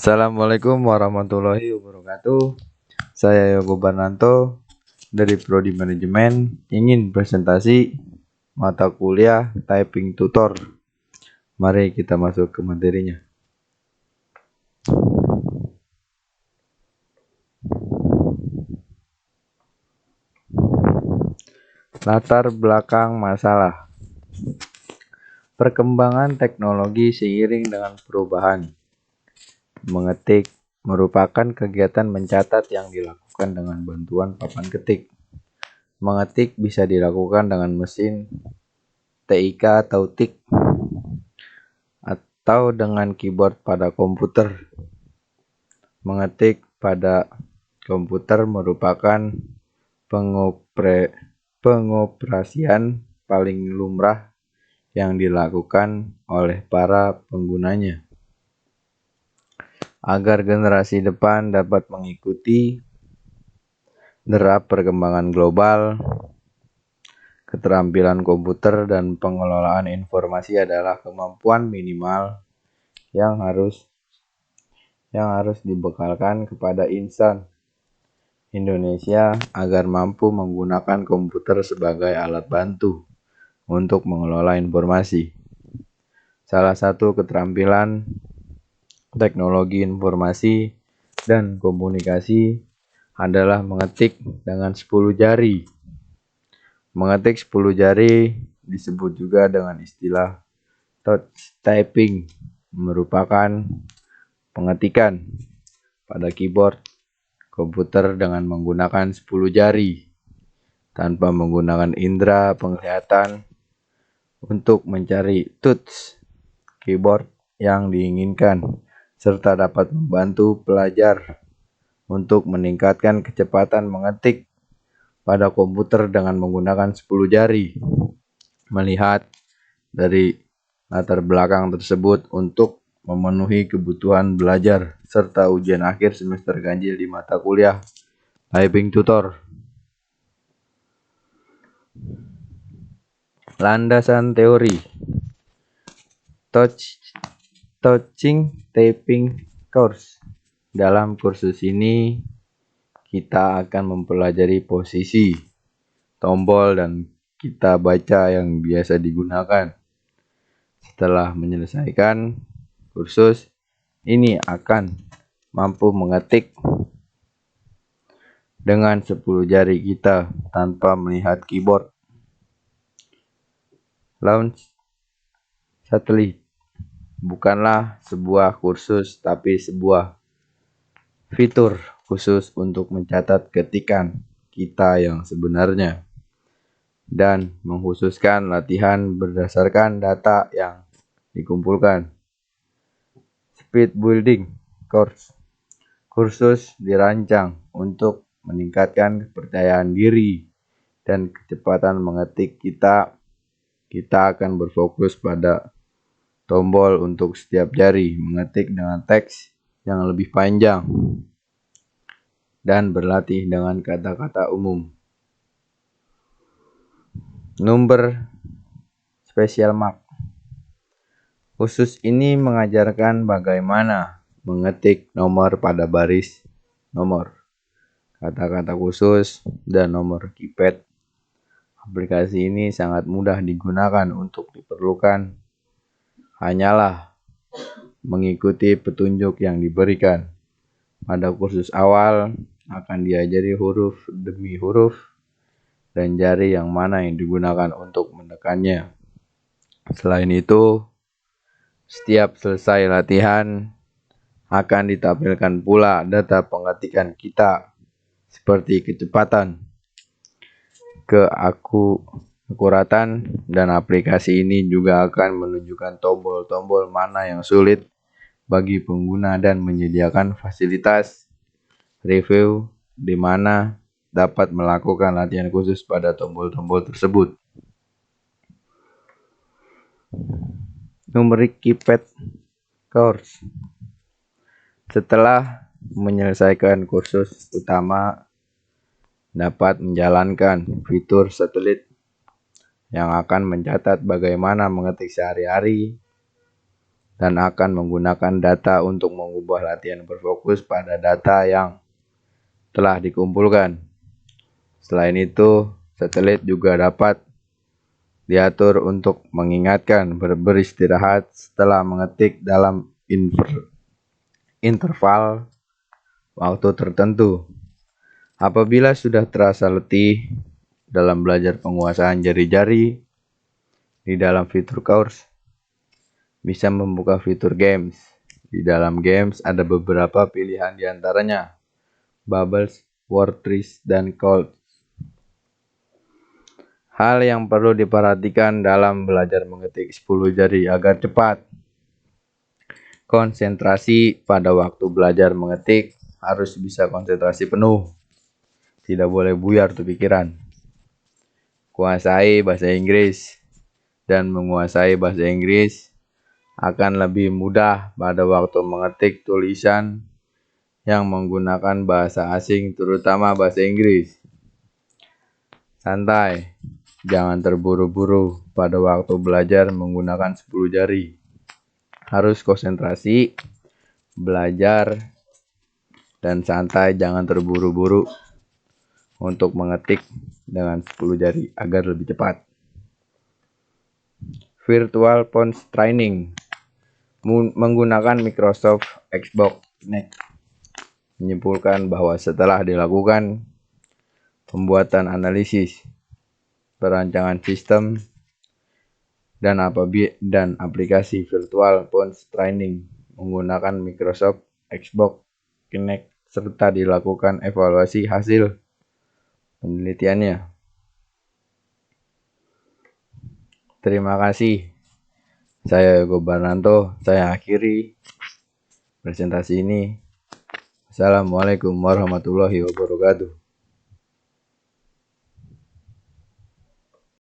Assalamualaikum warahmatullahi wabarakatuh. Saya Yogo Barnanto dari Prodi Manajemen ingin presentasi mata kuliah Typing Tutor. Mari kita masuk ke materinya. Latar belakang masalah. Perkembangan teknologi seiring dengan perubahan. Mengetik merupakan kegiatan mencatat yang dilakukan dengan bantuan papan ketik. Mengetik bisa dilakukan dengan mesin TIK atau TIK atau dengan keyboard pada komputer. Mengetik pada komputer merupakan pengoperasian paling lumrah yang dilakukan oleh para penggunanya. Agar generasi depan dapat mengikuti derap perkembangan global, keterampilan komputer dan pengelolaan informasi adalah kemampuan minimal yang harus dibekalkan kepada insan Indonesia agar mampu menggunakan komputer sebagai alat bantu untuk mengelola informasi. Salah satu keterampilan teknologi informasi dan komunikasi adalah mengetik dengan 10 jari. Mengetik 10 jari disebut juga dengan istilah touch typing, merupakan pengetikan pada keyboard komputer dengan menggunakan 10 jari tanpa menggunakan indera penglihatan untuk mencari touch keyboard yang diinginkan, serta dapat membantu pelajar untuk meningkatkan kecepatan mengetik pada komputer dengan menggunakan 10 jari. Melihat dari latar belakang tersebut untuk memenuhi kebutuhan belajar serta ujian akhir semester ganjil di mata kuliah Typing Tutor. Landasan teori. Touching Typing Course. Dalam kursus ini kita akan mempelajari posisi tombol dan kita baca yang biasa digunakan. Setelah menyelesaikan kursus ini akan mampu mengetik dengan 10 jari kita tanpa melihat keyboard. Launch Satelit bukanlah sebuah kursus tapi sebuah fitur khusus untuk mencatat ketikan kita yang sebenarnya dan mengkhususkan latihan berdasarkan data yang dikumpulkan. Speed Building Course. Kursus dirancang untuk meningkatkan kepercayaan diri dan kecepatan mengetik kita. Kita akan berfokus pada tombol untuk setiap jari, mengetik dengan teks yang lebih panjang, dan berlatih dengan kata-kata umum. Number Special Mark. Khusus ini mengajarkan bagaimana mengetik nomor pada baris nomor, kata-kata khusus, dan nomor keypad. Aplikasi ini sangat mudah digunakan untuk diperlukan hanyalah mengikuti petunjuk yang diberikan. Pada kursus awal akan diajari huruf demi huruf dan jari yang mana yang digunakan untuk menekannya. Selain itu, setiap selesai latihan akan ditampilkan pula data pengetikan kita seperti kecepatan, keakuratan, dan aplikasi ini juga akan menunjukkan tombol-tombol mana yang sulit bagi pengguna dan menyediakan fasilitas review di mana dapat melakukan latihan khusus pada tombol-tombol tersebut. Numeric Keypad Course. Setelah menyelesaikan kursus utama, dapat menjalankan fitur satelit yang akan mencatat bagaimana mengetik sehari-hari dan akan menggunakan data untuk mengubah latihan berfokus pada data yang telah dikumpulkan. Selain itu, satelit juga dapat diatur untuk mengingatkan beristirahat setelah mengetik dalam interval waktu tertentu. Apabila sudah terasa letih dalam belajar penguasaan jari-jari di dalam fitur course, bisa membuka fitur games. Di dalam games ada beberapa pilihan diantaranya Bubbles, Wordtrees, dan Cold. Hal yang perlu diperhatikan dalam belajar mengetik 10 jari agar cepat. Konsentrasi pada waktu belajar mengetik harus bisa konsentrasi penuh. Tidak boleh buyar tuh pikiran. Kuasai bahasa Inggris dan menguasai bahasa Inggris akan lebih mudah pada waktu mengetik tulisan yang menggunakan bahasa asing, terutama bahasa Inggris. Santai, jangan terburu-buru pada waktu belajar menggunakan 10 jari. Harus konsentrasi, belajar, dan santai, jangan terburu-buru untuk mengetik dengan 10 jari agar lebih cepat. Virtual Phone Training menggunakan Microsoft Xbox Kinect menyimpulkan bahwa setelah dilakukan pembuatan analisis perancangan sistem dan aplikasi Virtual Phone Training menggunakan Microsoft Xbox Kinect serta dilakukan evaluasi hasil penelitiannya. Terima kasih. Saya Yogo Barnanto, saya akhiri presentasi ini. Assalamualaikum warahmatullahi wabarakatuh.